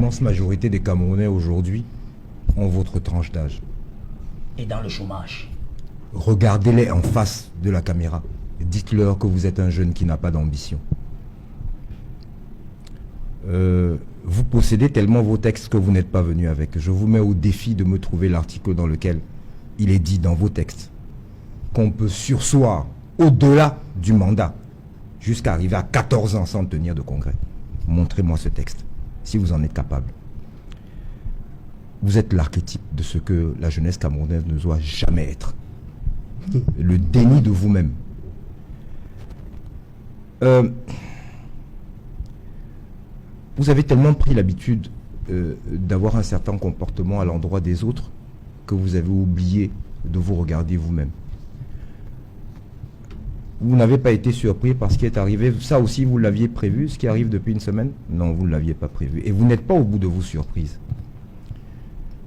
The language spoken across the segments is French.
l'immense majorité des Camerounais aujourd'hui ont votre tranche d'âge. Et dans le chômage. Regardez-les en face de la caméra. Dites-leur que vous êtes un jeune qui n'a pas d'ambition. Vous possédez tellement vos textes que vous n'êtes pas venu avec. Je vous mets au défi de me trouver l'article dans lequel il est dit dans vos textes qu'on peut surseoir au-delà du mandat jusqu'à arriver à 14 ans sans tenir de congrès. Montrez-moi ce texte, si vous en êtes capable. Vous êtes l'archétype de ce que la jeunesse camerounaise ne doit jamais être. Le déni de vous-même. Vous avez tellement pris l'habitude d'avoir un certain comportement à l'endroit des autres que vous avez oublié de vous regarder vous-même. Vous n'avez pas été surpris par ce qui est arrivé. Ça aussi, vous l'aviez prévu, ce qui arrive depuis une semaine? Non, vous ne l'aviez pas prévu. Et vous n'êtes pas au bout de vos surprises.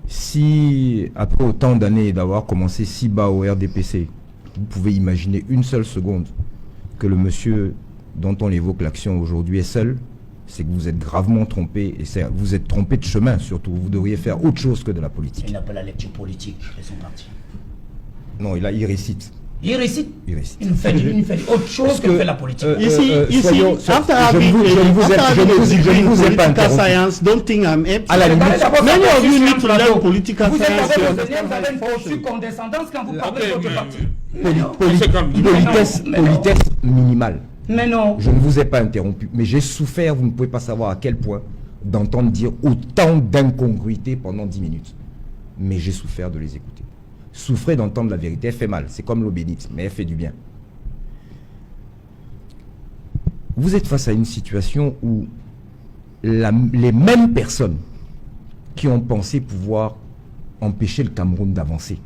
Si, après autant d'années d'avoir commencé si bas au RDPC, vous pouvez imaginer une seule seconde que le monsieur dont on évoque l'action aujourd'hui est seul, c'est que vous êtes gravement trompé, et vous êtes trompé de chemin surtout. Vous devriez faire autre chose que de la politique. Il n'a pas la lecture politique de son parti. Non, il récite. Il récite. Il récite. Il fait autre chose que fait la politique. Ici, after je ne vous ai pas political interrompu. science, don't think I'm empty. À la limite, Many of you need to learn political Vous êtes science. avec vous avez une posture condescendance quand vous parlez de votre parti. politesse minimale. Mais non. Je ne vous ai pas interrompu, mais j'ai souffert, vous ne pouvez pas savoir à quel point, d'entendre dire autant d'incongruités pendant 10 minutes. Mais j'ai souffert de les écouter. Souffrir d'entendre la vérité, elle fait mal. C'est comme l'eau bénite, mais elle fait du bien. Vous êtes face à une situation où les mêmes personnes qui ont pensé pouvoir empêcher le Cameroun d'avancer,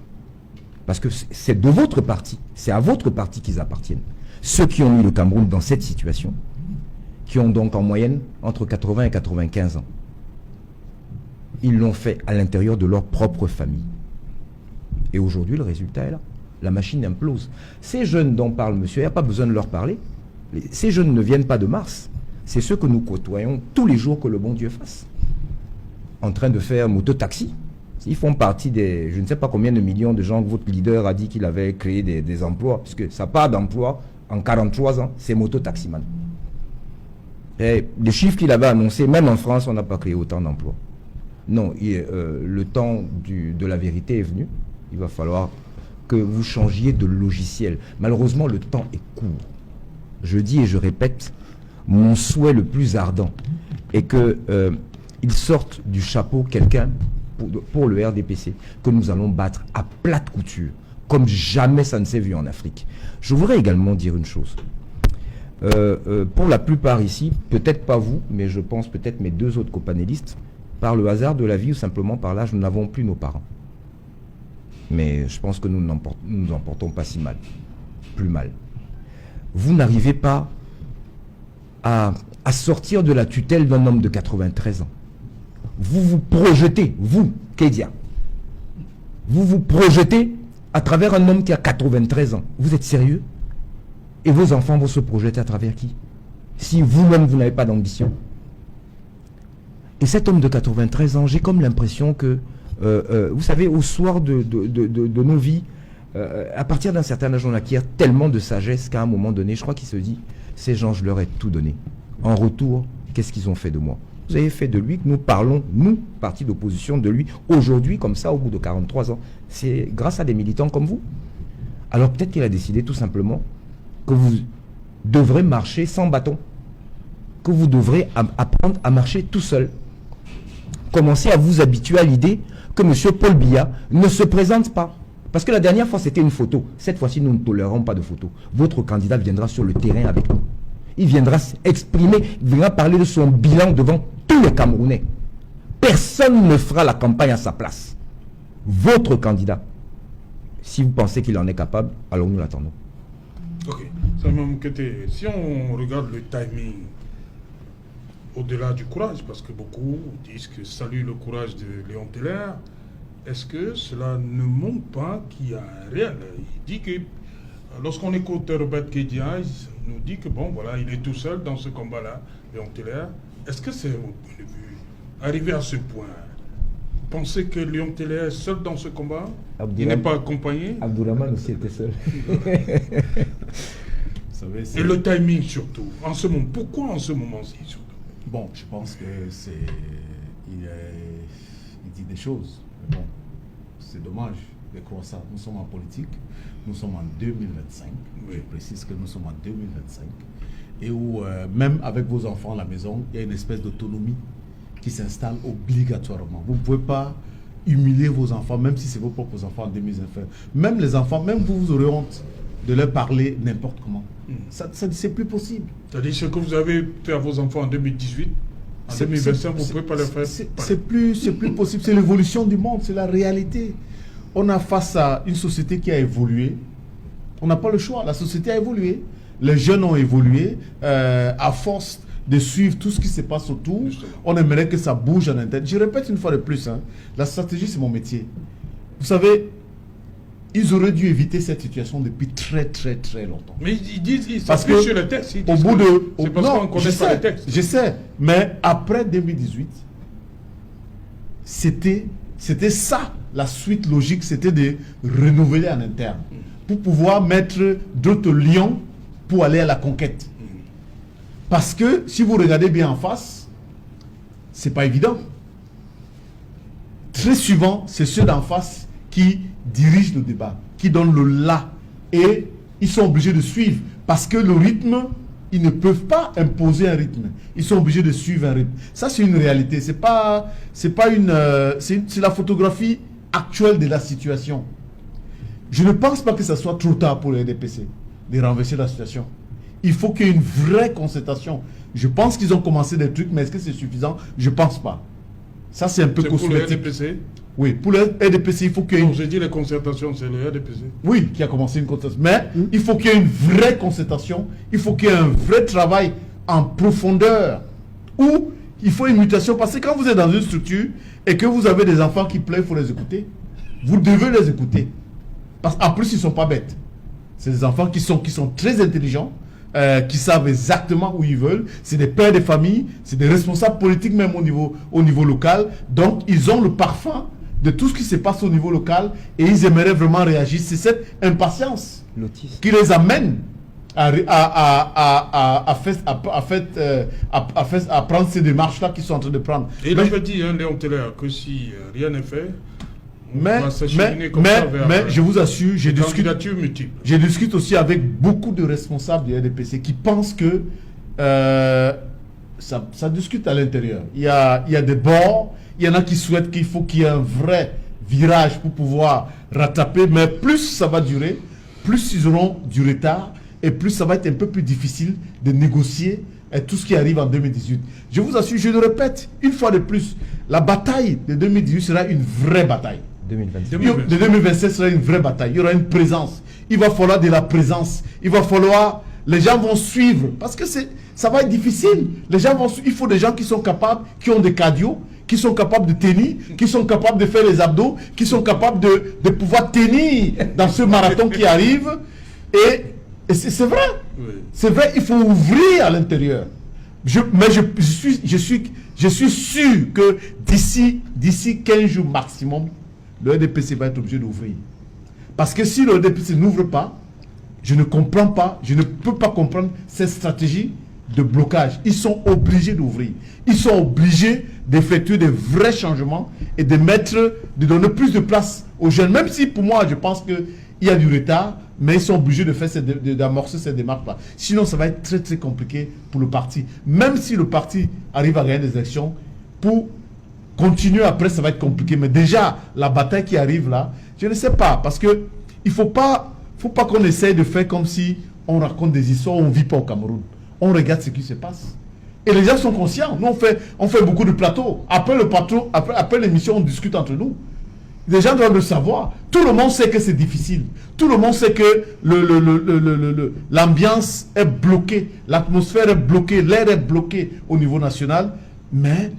parce que c'est de votre parti, c'est à votre parti qu'ils appartiennent, ceux qui ont mis le Cameroun dans cette situation, qui ont donc en moyenne entre 80 et 95 ans, ils l'ont fait à l'intérieur de leur propre famille. Et aujourd'hui, le résultat est là. La machine implose. Ces jeunes dont parle monsieur, il n'y a pas besoin de leur parler. Ces jeunes ne viennent pas de Mars. C'est ceux que nous côtoyons tous les jours, que le bon Dieu fasse. En train de faire moto-taxi. Ils font partie des, je ne sais pas combien de millions de gens que votre leader a dit qu'il avait créé des emplois, puisque ça part d'emploi en 43 ans, c'est moto-taximan. Et les chiffres qu'il avait annoncés, même en France, on n'a pas créé autant d'emplois. Non, le temps de la vérité est venu. Il va falloir que vous changiez de logiciel. Malheureusement, le temps est court. Je dis et je répète, mon souhait le plus ardent est qu'il sorte du chapeau quelqu'un pour le RDPC que nous allons battre à plate couture, comme jamais ça ne s'est vu en Afrique. Je voudrais également dire une chose. Pour la plupart ici, peut-être pas vous, mais je pense peut-être mes deux autres copanélistes, par le hasard de la vie ou simplement par l'âge, nous n'avons plus nos parents. Mais je pense que nous ne nous en portons pas si mal. Plus mal. Vous n'arrivez pas à sortir de la tutelle d'un homme de 93 ans. Vous vous projetez, vous, Kédia, vous vous projetez à travers un homme qui a 93 ans. Vous êtes sérieux? Et vos enfants vont se projeter à travers qui? Si vous-même, vous n'avez pas d'ambition. Et cet homme de 93 ans, j'ai comme l'impression que, vous savez, au soir de nos vies, à partir d'un certain âge, on acquiert tellement de sagesse qu'à un moment donné, je crois qu'il se dit, ces gens, je leur ai tout donné. En retour, qu'est-ce qu'ils ont fait de moi? Vous avez fait de lui que nous parlons, nous, parti d'opposition, de lui, aujourd'hui, comme ça, au bout de 43 ans. C'est grâce à des militants comme vous. Alors peut-être qu'il a décidé tout simplement que vous devrez marcher sans bâton, que vous devrez apprendre à marcher tout seul. Commencez à vous habituer à l'idée que M. Paul Biya ne se présente pas. Parce que la dernière fois, c'était une photo. Cette fois-ci, nous ne tolérons pas de photo. Votre candidat viendra sur le terrain avec nous. Il viendra s'exprimer, il viendra parler de son bilan devant tous les Camerounais. Personne ne fera la campagne à sa place. Votre candidat. Si vous pensez qu'il en est capable, alors nous l'attendons. Ok. Salman Kété, si on regarde le timing, au-delà du courage, parce que beaucoup disent que salut le courage de Léon Teller, est-ce que cela ne montre pas qu'il y a un réel? Il dit que, lorsqu'on écoute Robert Kédia, il nous dit que bon, voilà, il est tout seul dans ce combat-là, Léon Teller. Est-ce que c'est, au point de vue arrivé à ce point, pensez que Léon Télé est seul dans ce combat? Il Abdourahmane- n'est pas accompagné? Abdourahmane aussi était seul. Vous savez, Et le timing surtout. En ce moment, pourquoi en ce moment-ci surtout? Bon, je pense que il dit des choses. Mais bon, c'est dommage de croire ça. Nous sommes en politique, nous sommes en 2025. Oui. Je précise que nous sommes en 2025. Et où, même avec vos enfants à la maison, il y a une espèce d'autonomie qui s'installe obligatoirement. Vous ne pouvez pas humilier vos enfants, même si c'est vos propres enfants en 2025. Même les enfants, même vous aurez honte de leur parler n'importe comment. Ça c'est plus possible. C'est-à-dire ce que vous avez fait à vos enfants en 2018, en 2025, vous ne pouvez pas le faire. C'est plus possible. C'est l'évolution du monde, c'est la réalité. On a face à une société qui a évolué. On n'a pas le choix. La société a évolué. Les jeunes ont évolué. À force de suivre tout ce qui se passe autour, Justement. on aimerait que ça bouge en interne. Je répète une fois de plus, hein, la stratégie, c'est mon métier. Vous savez, ils auraient dû éviter cette situation depuis très très très longtemps. Mais ils disent, ils Parce s'appuient que sur le texte. Ils au disent bout que de... c'est parce qu'on ne connaît pas le texte. Je sais, mais après 2018, c'était ça, la suite logique, c'était de renouveler en interne, pour pouvoir mettre d'autres lions pour aller à la conquête. Parce que, si vous regardez bien en face, c'est pas évident. Très souvent, c'est ceux d'en face qui dirigent le débat, qui donnent le là. Et ils sont obligés de suivre. Parce que le rythme, ils ne peuvent pas imposer un rythme. Ils sont obligés de suivre un rythme. Ça, c'est une réalité. C'est la photographie actuelle de la situation. Je ne pense pas que ce soit trop tard pour le RDPC de renverser la situation. Il faut qu'il y ait une vraie concertation. Je pense qu'ils ont commencé des trucs, mais est-ce que c'est suffisant? Je ne pense pas. Ça, c'est un peu C'est pour le cosmétique. RDPC. Oui, pour le RDPC, il faut qu'il y ait Non, une... j'ai dit les concertations, c'est le RDPC. Oui, qui a commencé une concertation. Mais il faut qu'il y ait une vraie concertation. Il faut qu'il y ait un vrai travail en profondeur. Où il faut une mutation. Parce que quand vous êtes dans une structure et que vous avez des enfants qui pleurent, il faut les écouter. Vous devez les écouter. Parce qu'en plus, ils ne sont pas bêtes. C'est des enfants qui sont très intelligents, qui savent exactement où ils veulent. C'est des pères de famille, c'est des responsables politiques même au niveau local. Donc, ils ont le parfum de tout ce qui se passe au niveau local et ils aimeraient vraiment réagir. C'est cette impatience L'autisme. qui les amène à prendre ces démarches-là qu'ils sont en train de prendre. Et il avait dit, Léon Télé, que si rien n'est fait, on va s'acheminer comme ça vers mais je vous assure, des candidatures multiples. je discute aussi avec beaucoup de responsables du RDPC qui pensent que ça discute à l'intérieur. Il y a des bords, il y en a qui souhaitent qu'il faut qu'il y ait un vrai virage pour pouvoir rattraper, mais plus ça va durer, plus ils auront du retard et plus ça va être un peu plus difficile de négocier tout ce qui arrive en 2018. Je vous assure, je le répète, une fois de plus, la bataille de 2018 sera une vraie bataille. 2025. De 2027 sera une vraie bataille. Il y aura une présence. Il va falloir de la présence. Il va falloir... Les gens vont suivre. Parce que ça va être difficile. Les gens vont suivre. Il faut des gens qui sont capables, qui ont des cardio, qui sont capables de tenir, qui sont capables de faire les abdos, qui sont capables de pouvoir tenir dans ce marathon qui arrive. Et c'est vrai. Oui. C'est vrai, il faut ouvrir à l'intérieur. Mais je suis sûr que d'ici 15 jours maximum, le RDPC va être obligé d'ouvrir. Parce que si le RDPC n'ouvre pas, je ne comprends pas, je ne peux pas comprendre cette stratégie de blocage. Ils sont obligés d'ouvrir. Ils sont obligés d'effectuer des vrais changements et de donner plus de place aux jeunes. Même si pour moi, je pense qu'il y a du retard, mais ils sont obligés d'amorcer cette démarche-là. Sinon, ça va être très très compliqué pour le parti. Même si le parti arrive à gagner des élections, pour continuer après, ça va être compliqué. Mais déjà, la bataille qui arrive là, je ne sais pas. Parce que il ne faut pas qu'on essaye de faire comme si on raconte des histoires, on ne vit pas au Cameroun. On regarde ce qui se passe. Et les gens sont conscients. Nous, on fait beaucoup de plateaux. Après le plateau, après l'émission, on discute entre nous. Les gens doivent le savoir. Tout le monde sait que c'est difficile. Tout le monde sait que l'ambiance est bloquée. L'atmosphère est bloquée. L'air est bloqué au niveau national. Mais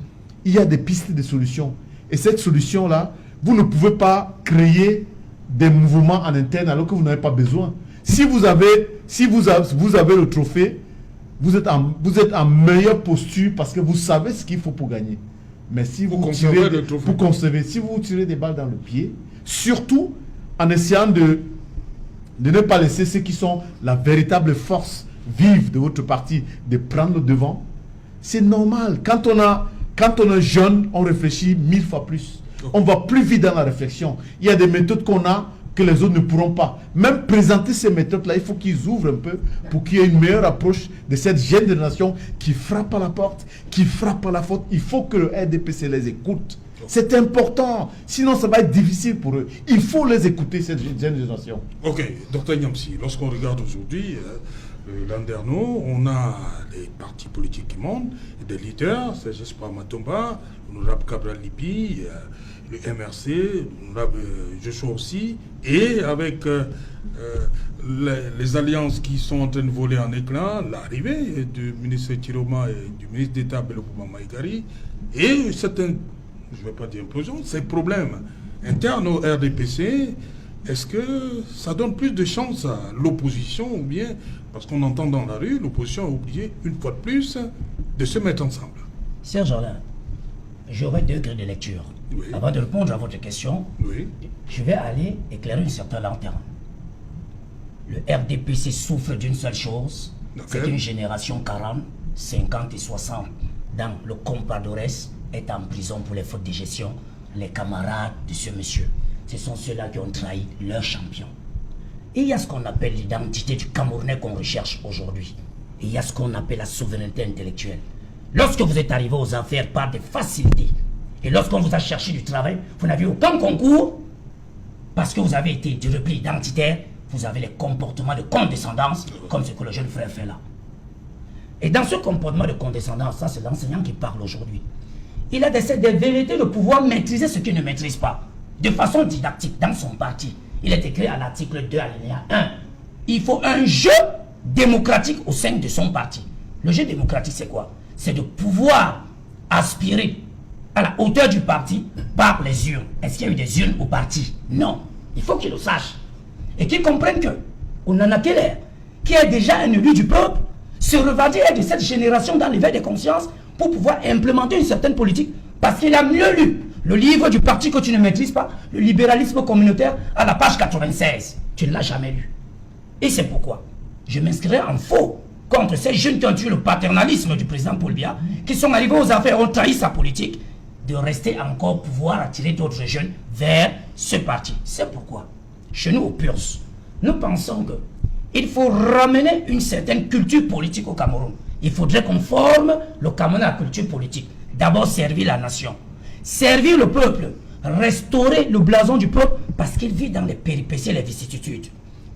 il y a des pistes de solutions. Et cette solution-là, vous ne pouvez pas créer des mouvements en interne alors que vous n'avez pas besoin. Si vous avez le trophée, vous êtes en meilleure posture parce que vous savez ce qu'il faut pour gagner. Mais si vous conserver le trophée. pour conserver, si vous tirez des balles dans le pied, surtout en essayant de ne pas laisser ceux qui sont la véritable force vive de votre parti de prendre le devant, c'est normal. Quand on est jeune, on réfléchit 1000 fois plus. On va plus vite dans la réflexion. Il y a des méthodes qu'on a que les autres ne pourront pas. Même présenter ces méthodes-là, il faut qu'ils ouvrent un peu pour qu'il y ait une meilleure approche de cette jeune génération qui frappe à la porte, qui frappe à la porte. Il faut que le RDPC les écoute. C'est important. Sinon, ça va être difficile pour eux. Il faut les écouter, cette jeune génération. Ok, Dr Niamsi, lorsqu'on regarde aujourd'hui, Landerneau, on a des partis politiques qui montent, des leaders, c'est Jesper Matomba, l'honorable Cabral Lipi, le MRC, l'honorable Joshua aussi, et avec les alliances qui sont en train de voler en éclats, l'arrivée du ministre Tiroma et du ministre d'État Belopouba Maïgari, et certains, je ne vais pas dire implosion, ces problèmes internes au RDPC. Est-ce que ça donne plus de chance à l'opposition ou bien, parce qu'on entend dans la rue, l'opposition a oublié une fois de plus de se mettre ensemble? Serge Alain, j'aurai 2 grilles de lecture. Oui. Avant de répondre à votre question, Oui. je vais aller éclairer une certaine lanterne. Le RDPC souffre d'une seule chose, c'est une génération 40, 50 et 60 dans le Compadores est en prison pour les fautes de gestion, les camarades de ce monsieur. Ce sont ceux-là qui ont trahi leur champion. Et il y a ce qu'on appelle l'identité du Camerounais qu'on recherche aujourd'hui. Et il y a ce qu'on appelle la souveraineté intellectuelle. Lorsque vous êtes arrivé aux affaires par des facilités, et lorsqu'on vous a cherché du travail, vous n'avez aucun concours, parce que vous avez été du repli identitaire, vous avez les comportements de condescendance, comme ce que le jeune frère fait là. Et dans ce comportement de condescendance, ça c'est l'enseignant qui parle aujourd'hui, il a des vérités de pouvoir maîtriser ce qu'il ne maîtrise pas. De façon didactique, dans son parti, il est écrit à l'article 2, alinéa 1. Il faut un jeu démocratique au sein de son parti. Le jeu démocratique, c'est quoi? C'est de pouvoir aspirer à la hauteur du parti par les urnes. Est-ce qu'il y a eu des urnes au parti? Non. Il faut qu'il le sache. Et qu'il comprenne que Onana Keller, qui est déjà un élu du peuple, se revendique de cette génération dans l'éveil des consciences pour pouvoir implémenter une certaine politique parce qu'il a mieux lu le livre du parti que tu ne maîtrises pas, le libéralisme communautaire, à la page 96. Tu ne l'as jamais lu. Et c'est pourquoi je m'inscrirai en faux contre ces jeunes qui ont tué le paternalisme du président Paul Biya, qui sont arrivés aux affaires, ont trahi sa politique, de rester encore pouvoir attirer d'autres jeunes vers ce parti. C'est pourquoi, chez nous au PURS, nous pensons qu'il faut ramener une certaine culture politique au Cameroun. Il faudrait qu'on forme le Cameroun à la culture politique. D'abord servir la nation. Servir le peuple, restaurer le blason du peuple parce qu'il vit dans les péripéties et les vicissitudes.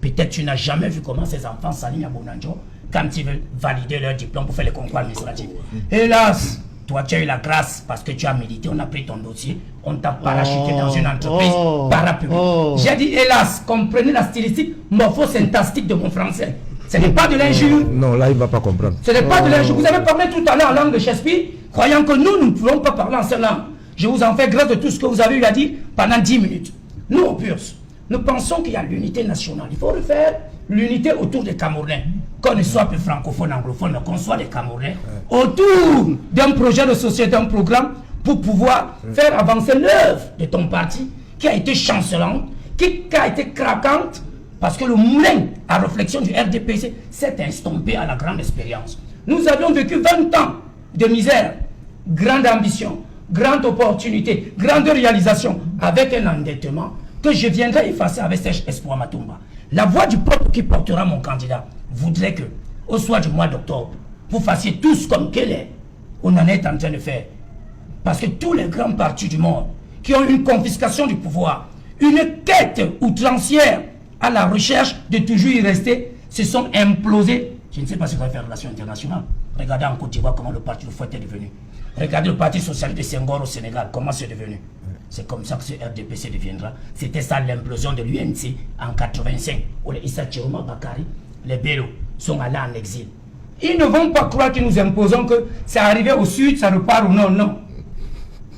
Peut-être tu n'as jamais vu comment ces enfants s'alignent à Bonanjo quand ils veulent valider leur diplôme pour faire les concours administratifs. Hélas, toi tu as eu la grâce parce que tu as milité, on a pris ton dossier, on t'a parachuté dans une entreprise parapublique. J'ai dit hélas, comprenez la stylistique morpho-syntastique de mon français. Ce n'est pas de l'injure. Non, là il ne va pas comprendre. Ce n'est pas de l'injure. Vous avez parlé tout à l'heure en langue de Shakespeare, croyant que nous ne pouvons pas parler en cette langue. Je vous en fais grâce de tout ce que vous avez eu à dire pendant 10 minutes. Nous, au PURS, nous pensons qu'il y a l'unité nationale. Il faut refaire l'unité autour des Camerounais. Qu'on ne soit plus francophone, anglophone, mais qu'on soit des Camerounais. Autour d'un projet de société, d'un programme pour pouvoir faire avancer l'œuvre de ton parti qui a été chancelante, qui a été craquante, parce que le moulin à réflexion du RDPC s'est estompé à la grande expérience. Nous avions vécu 20 ans de misère, grande ambition, grande opportunité, grande réalisation, avec un endettement que je viendrai effacer avec Serge Espoir Matomba. La voix du peuple qui portera mon candidat voudrait que, au soir du mois d'octobre, vous fassiez tous comme Keller, on en est en train de faire. Parce que tous les grands partis du monde qui ont une confiscation du pouvoir, une quête outrancière à la recherche de toujours y rester, se sont implosés. Je ne sais pas si vous allez faire relation internationale. Regardez en Côte d'Ivoire comment le parti de Fouette est devenu. Regardez le parti socialiste de Senghor au Sénégal, comment c'est devenu. C'est comme ça que ce RDPC deviendra. C'était ça l'implosion de l'UNC en 85, où les Issa Chiroma Bakari, les Bello, sont allés en exil. Ils ne vont pas croire que nous imposons que c'est arrivé au sud, ça repart ou non, non.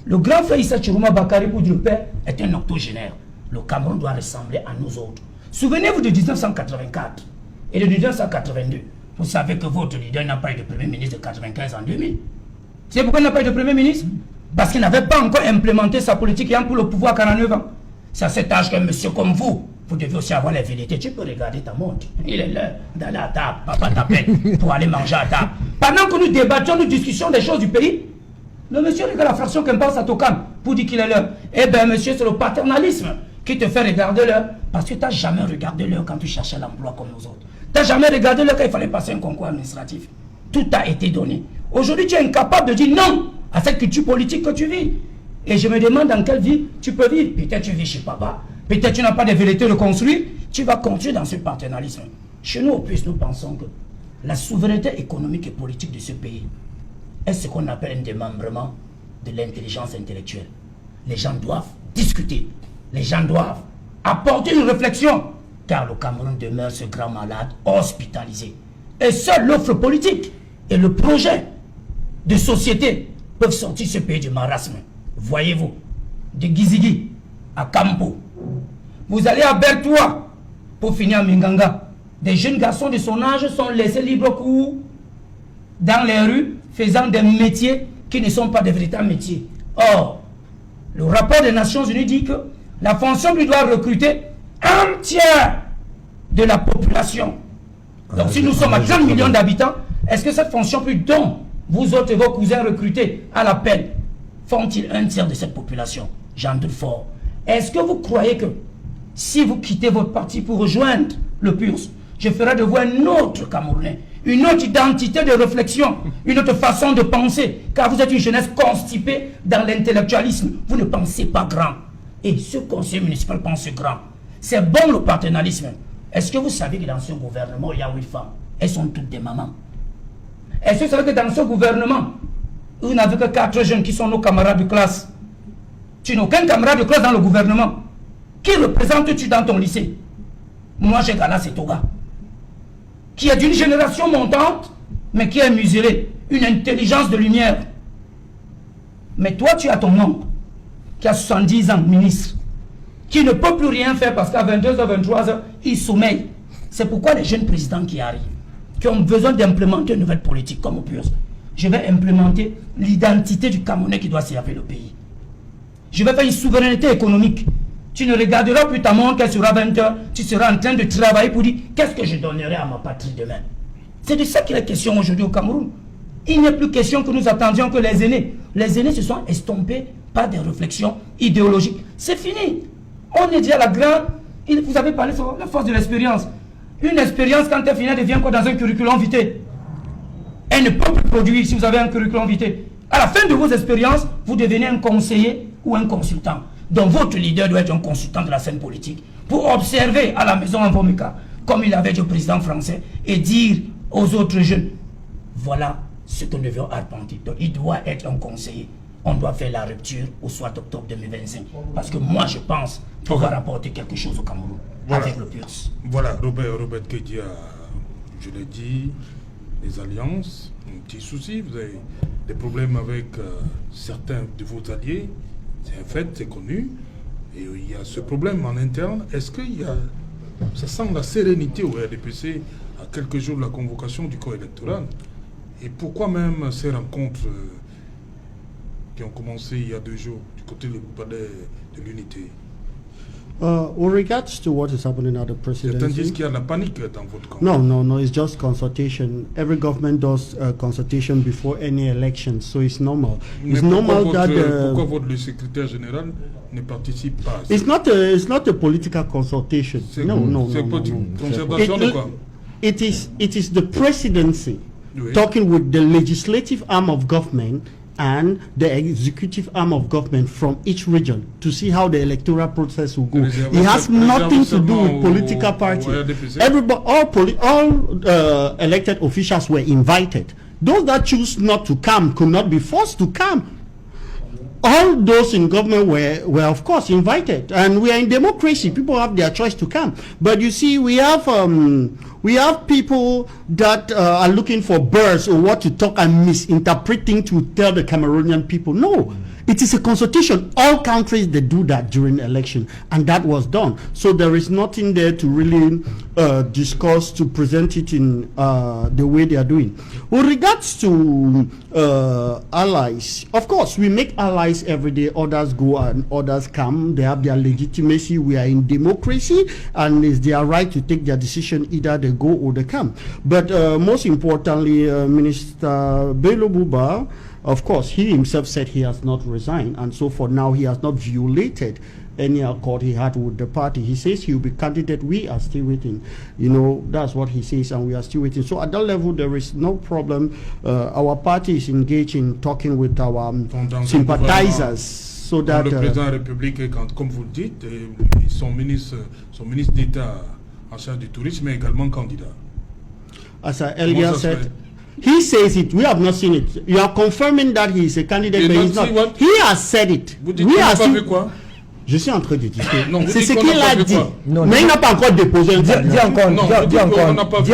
Le grand frère Issa Chiroma Bakari, pour le père, est un octogénaire. Le Cameroun doit ressembler à nous autres. Souvenez-vous de 1984 et de 1982. Vous savez que votre leader n'a pas eu de premier ministre de 95 en 2000. C'est pourquoi il n'a pas eu de premier ministre? Parce qu'il n'avait pas encore implémenté sa politique ayant pour le pouvoir 49 ans. C'est à cet âge qu'un monsieur comme vous devez aussi avoir la vérité. Tu peux regarder ta montre. Il est l'heure d'aller à table. Papa t'appelle pour aller manger à table. Pendant que nous débattions, nous discussions des choses du pays, le monsieur regarde la fraction qu'un passe à Tokam pour dire qu'il est l'heure. Eh bien, monsieur, c'est le paternalisme qui te fait regarder l'heure. Parce que tu n'as jamais regardé l'heure quand tu cherchais l'emploi comme nous autres. Tu n'as jamais regardé l'heure quand il fallait passer un concours administratif. Tout a été donné. Aujourd'hui, tu es incapable de dire non à cette culture politique que tu vis. Et je me demande dans quelle vie tu peux vivre. Peut-être tu vis chez papa. Peut-être tu n'as pas de vérité de construire. Tu vas continuer dans ce paternalisme. Chez nous, au plus, nous pensons que la souveraineté économique et politique de ce pays est ce qu'on appelle un démembrement de l'intelligence intellectuelle. Les gens doivent discuter. Les gens doivent apporter une réflexion. Car le Cameroun demeure ce grand malade hospitalisé. Et seule l'offre politique et le projet de société peuvent sortir ce pays du marasme. Voyez-vous, de Gizigi à Kampo. Vous allez à Bertoua pour finir à Minganga. Des jeunes garçons de son âge sont laissés libre cours dans les rues, faisant des métiers qui ne sont pas de véritables métiers. Or, le rapport des Nations Unies dit que la fonction lui doit recruter un tiers de la population. Donc si nous sommes à 30 millions d'habitants, est-ce que cette fonction plus dont vous autres et vos cousins recrutés à l'appel font-ils un tiers de cette population? J'en doute fort. Est-ce que vous croyez que si vous quittez votre parti pour rejoindre le PURS, je ferai de vous un autre Camerounais, une autre identité de réflexion, une autre façon de penser, car vous êtes une jeunesse constipée dans l'intellectualisme. Vous ne pensez pas grand. Et ce conseil municipal pense grand. C'est bon le paternalisme. Est-ce que vous savez que dans ce gouvernement, il y a 8 femmes? Elles sont toutes des mamans. Est-ce que vous savez que dans ce gouvernement, vous n'avez que 4 jeunes qui sont nos camarades de classe? Tu n'as aucun camarade de classe dans le gouvernement. Qui représentes-tu dans ton lycée? Moi, j'ai Gala Setoga, qui est d'une génération montante, mais qui est muselé, une intelligence de lumière. Mais toi, tu as ton oncle, qui a 70 ans, ministre, qui ne peut plus rien faire parce qu'à 22h, 23h, il sommeille. C'est pourquoi les jeunes présidents qui arrivent, qui ont besoin d'implémenter une nouvelle politique comme au PURS, je vais implémenter l'identité du Camerounais qui doit servir le pays. Je vais faire une souveraineté économique. Tu ne regarderas plus ta montre, qu'elle sera 20h, tu seras en train de travailler pour dire qu'est-ce que je donnerai à ma patrie demain. C'est de ça qu'il est question aujourd'hui au Cameroun. Il n'est plus question que nous attendions que les aînés. Les aînés se sont estompés par des réflexions idéologiques. C'est fini. On est déjà à la grande. Vous avez parlé sur la force de l'expérience. Une expérience, quand elle finit, elle devient quoi dans un curriculum vitae? Elle ne peut plus produire si vous avez un curriculum vitae. À la fin de vos expériences, vous devenez un conseiller ou un consultant. Donc votre leader doit être un consultant de la scène politique pour observer à la maison en Vomeka, comme il avait dit au président français, et dire aux autres jeunes, voilà ce que nous devons arpenter. Donc il doit être un conseiller. On doit faire la rupture au soir d'octobre 2025. Parce que moi je pense pouvoir apporter quelque chose au Cameroun avec le PURS. Voilà, Robert Kedia, je l'ai dit, les alliances, un petit souci, vous avez des problèmes avec certains de vos alliés. C'est un fait, c'est connu. Et il y a ce problème en interne. Est-ce qu'il y a... Ça sent la sérénité au RDPC à quelques jours de la convocation du corps électoral. Et pourquoi même ces rencontres qui ont commencé il y a 2 jours du côté du palais de l'unité? With regards to what is happening at the presidency, certains disent qu'il y a la panique dans votre camp. No, it's just consultation. Every government does consultation before any election, so it's normal. It's normal that pourquoi votre secrétaire général ne participe pas? It's not a political consultation. No. C'est concertation de quoi? It is the presidency Oui. talking with the legislative arm of government and the executive arm of government from each region to see how the electoral process will go. It has nothing to do with political party. Everybody, all elected officials were invited. Those that choose not to come could not be forced to come. All those in government were of course invited, and we are in democracy. People have their choice to come. But you see, we have people that are looking for birds or what to talk and misinterpreting to tell the Cameroonian people. No, It is a consultation. All countries, they do that during election, and that was done. So there is nothing there to really discuss, to present it in the way they are doing. With regards to allies, of course, we make allies every day. Others go and others come. They have their legitimacy. We are in democracy, and it's their right to take their decision. Either they go or they come. But most importantly, Minister Bello Buba, of course, he himself said he has not resigned, and so for now he has not violated any accord he had with the party. He says he will be candidate. We are still waiting. You know, that's what he says, and we are still waiting. So at that level, there is no problem. Our party is engaged in talking with our sympathizers, so that le président de la République, comme vous le dites, son ministre d'État en charge du tourisme est également candidat. As Elia said, he says it. We have not seen it. You are confirming that he is a candidate, but he's not. What? He has said it. Vous dites qu'on n'a pas vu quoi? Je suis en train de dire. C'est ce qu'il a dit. Non, mais il n'a pas encore déposé un candidat. Dis encore en anglais.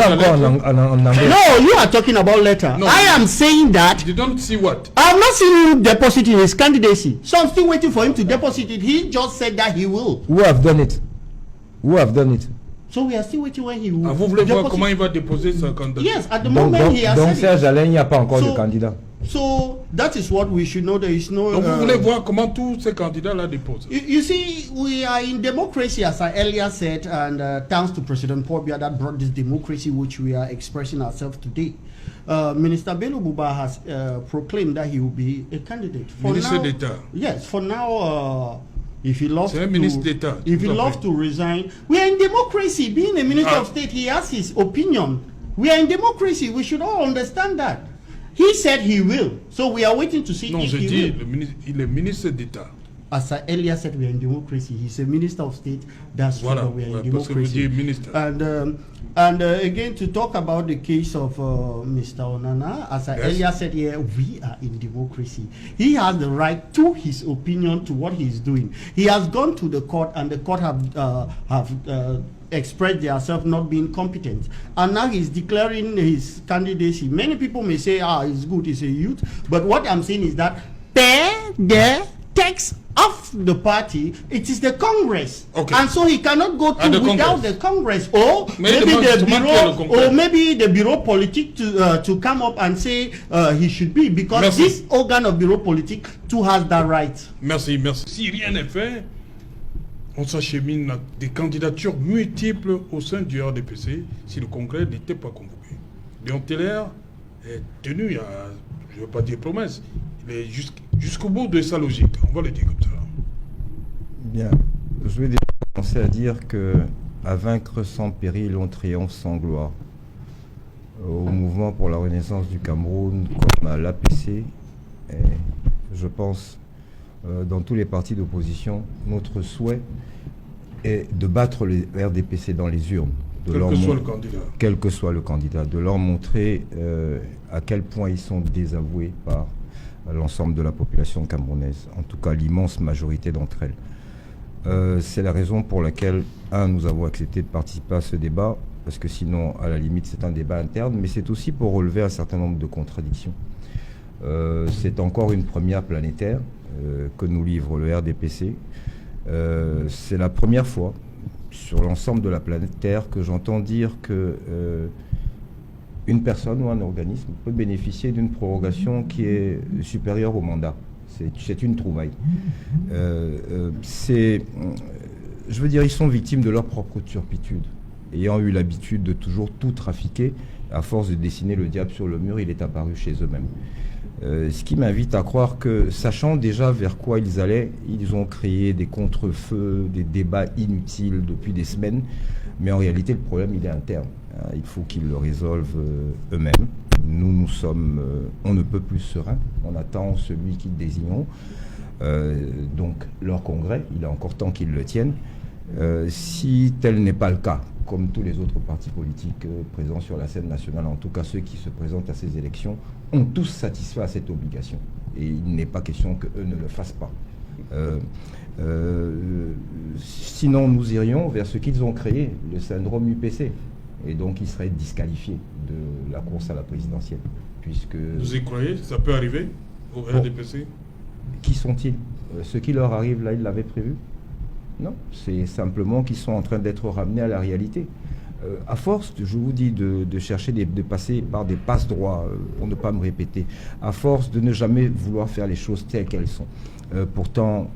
No, you are talking about letter. No. I am saying that. You don't see what? I have not seen him depositing his candidacy. So I'm still waiting for him to deposit it. He just said that he will. Who have done it? Who have done it? So we are still waiting when he will. Vous voulez voir comment il va déposer sa candidature? Yes, at the moment he has donc said Serge Alain, il n'y a pas encore So- de candidat. So that is what we should know. There is no. Donc vous voulez voir comment tous ces candidats-là déposent? You see, we are in democracy, as I earlier said, and thanks to President Paul Biya that brought this democracy which we are expressing ourselves today. Minister Bello Buba has proclaimed that he will be a candidate. For Ministre now, d'État. Yes, for now, if he loves C'est un ministre d'État, if he tout à loves fait. to resign, we are in democracy. Being a minister Ah. of state, he has his opinion. We are in democracy. We should all understand that. He said he will, so we are waiting to see Non, if je he dis, will. il est ministre d'État. As I earlier said, we are in democracy. He's a minister of state. That's Voilà, true, but we are in parce que vous democracy. dites ministre. And again, to talk about the case of Mr. Onana, as I Yes. earlier said here, we are in democracy. He has the right to his opinion, to what he is doing. He has gone to the court, and the court have expressed themselves not being competent. And now he's declaring his candidacy. Many people may say, it's good, he's a youth. But what I'm saying is that per the text of the party, it is the Congress. Okay. And so he cannot go And the to without Congress. the Congress. Or Mais maybe demande- the demande bureau, le Congrès. or maybe the bureau politique to come up and say he should be, because Merci. this organ of bureau politique too has that right. Merci. Si rien n'est fait, on s'achemine à des candidatures multiples au sein du RDPC si le congrès n'était pas convoqué. Léon Teller est tenu à, je ne veux pas dire promesse, il est jusqu'au bout de sa logique, on va le dire comme ça. Bien, je vais déjà commencer à dire que à vaincre sans péril, on triomphe sans gloire. Au mouvement pour la renaissance du Cameroun, comme à l'APC, et je pense dans tous les partis d'opposition, notre souhait est de battre les RDPC dans les urnes. Quel que soit le candidat, de leur montrer à quel point ils sont désavoués par l'ensemble de la population camerounaise, en tout cas l'immense majorité d'entre elles. C'est la raison pour laquelle, nous avons accepté de participer à ce débat, parce que sinon, à la limite, c'est un débat interne, mais c'est aussi pour relever un certain nombre de contradictions. C'est encore une première planétaire que nous livre le RDPC. C'est la première fois sur l'ensemble de la planète Terre que j'entends dire que une personne ou un organisme peut bénéficier d'une prorogation qui est supérieure au mandat. C'est une trouvaille. Je veux dire, ils sont victimes de leur propre turpitude. Ayant eu l'habitude de toujours tout trafiquer, à force de dessiner le diable sur le mur, il est apparu chez eux-mêmes. Ce qui m'invite à croire que, sachant déjà vers quoi ils allaient, ils ont créé des contre-feux, des débats inutiles depuis des semaines, mais en réalité le problème il est interne. Il faut qu'ils le résolvent eux-mêmes. Nous sommes, on ne peut plus sereins, on attend celui qu'ils désignent, donc leur congrès, il est encore temps qu'ils le tiennent. Si tel n'est pas le cas, comme tous les autres partis politiques présents sur la scène nationale, en tout cas ceux qui se présentent à ces élections, ont tous satisfait à cette obligation. Et il n'est pas question qu'eux ne le fassent pas. Sinon, nous irions vers ce qu'ils ont créé, le syndrome UPC. Et donc, ils seraient disqualifiés de la course à la présidentielle. Puisque... Vous y croyez? Ça peut arriver au RDPC? qui sont-ils? Ce qui leur arrive là, ils l'avaient prévu? Non, c'est simplement qu'ils sont en train d'être ramenés à la réalité. À force, je vous dis, de chercher de passer par des passe-droits, pour ne pas me répéter, à force de ne jamais vouloir faire les choses telles qu'elles sont. Pourtant,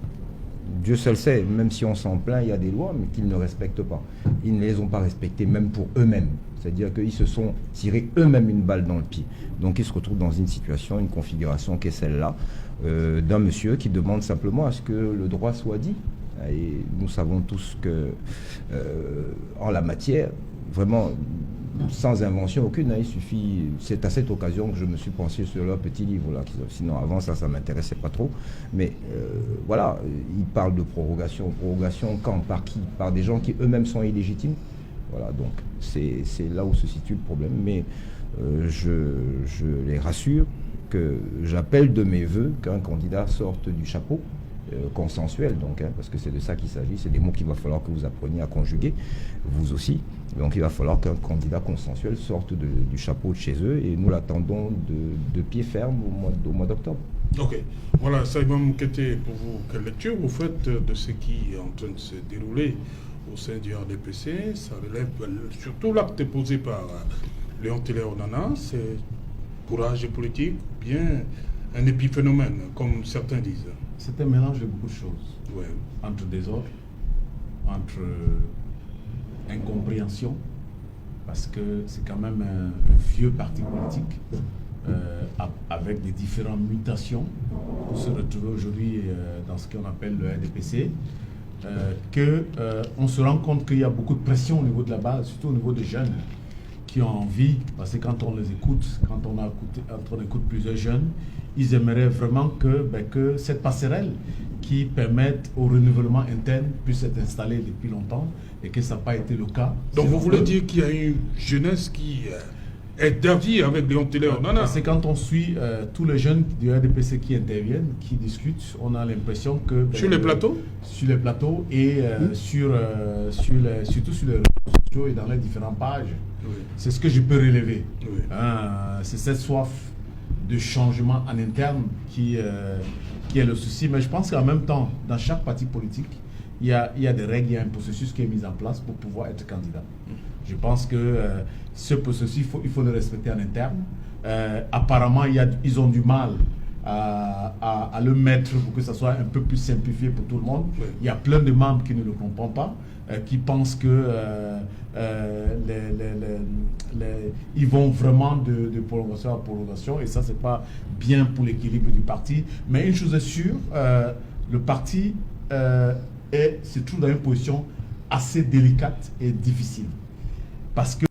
Dieu seul sait, même si on s'en plaint, il y a des lois, mais qu'ils ne respectent pas. Ils ne les ont pas respectées, même pour eux-mêmes. C'est-à-dire qu'ils se sont tirés eux-mêmes une balle dans le pied. Donc ils se retrouvent dans une situation, une configuration qui est celle-là, d'un monsieur qui demande simplement à ce que le droit soit dit. Et nous savons tous que, en la matière, vraiment, sans invention aucune, il suffit, c'est à cette occasion que je me suis penché sur leur petit livre là, sinon avant ça m'intéressait pas trop, mais voilà, ils parlent de prorogation quand, par qui? Par des gens qui eux-mêmes sont illégitimes. Voilà, donc c'est là où se situe le problème, mais je les rassure que j'appelle de mes voeux qu'un candidat sorte du chapeau, consensuel donc, parce que c'est de ça qu'il s'agit, c'est des mots qu'il va falloir que vous appreniez à conjuguer, vous aussi. Donc il va falloir qu'un candidat consensuel sorte du chapeau de chez eux, et nous l'attendons de pied ferme au mois d'octobre. Ok, voilà, Saïba Moukete, pour vous, quelle lecture vous faites de ce qui est en train de se dérouler au sein du RDPC? Ça relève surtout l'acte posé par Léon Teller Onana, c'est courage politique, bien un épiphénomène, comme certains disent. C'est un mélange de beaucoup de choses. Ouais. Entre désordre, entre incompréhension, parce que c'est quand même un vieux parti politique avec des différentes mutations pour se retrouver aujourd'hui dans ce qu'on appelle le RDPC, on se rend compte qu'il y a beaucoup de pression au niveau de la base, surtout au niveau des jeunes qui ont envie, parce que quand on les écoute, quand on écoute plusieurs jeunes, ils aimeraient vraiment que cette passerelle qui permette au renouvellement interne puisse être installée depuis longtemps, et que ça n'a pas été le cas. Donc vous voulez dire qu'il y a une jeunesse qui est d'avis avec Léon Teller Onana? C'est quand on suit tous les jeunes du RDPC qui interviennent, qui discutent, on a l'impression que... Sur les plateaux? Sur les plateaux et surtout sur les réseaux sociaux et dans les différentes pages. Oui. C'est ce que je peux relever. Oui. C'est cette soif de changement en interne qui est le souci. Mais je pense qu'en même temps, dans chaque parti politique, il y a des règles, il y a un processus qui est mis en place pour pouvoir être candidat. Je pense que ce processus, il faut le respecter en interne. Apparemment, ils ont du mal à le mettre pour que ça soit un peu plus simplifié pour tout le monde. Oui. Il y a plein de membres qui ne le comprennent pas, qui pensent que ils vont vraiment de prolongation à prolongation, et ça, c'est pas bien pour l'équilibre du parti. Mais une chose est sûre, le parti se trouve dans une position assez délicate et difficile, parce que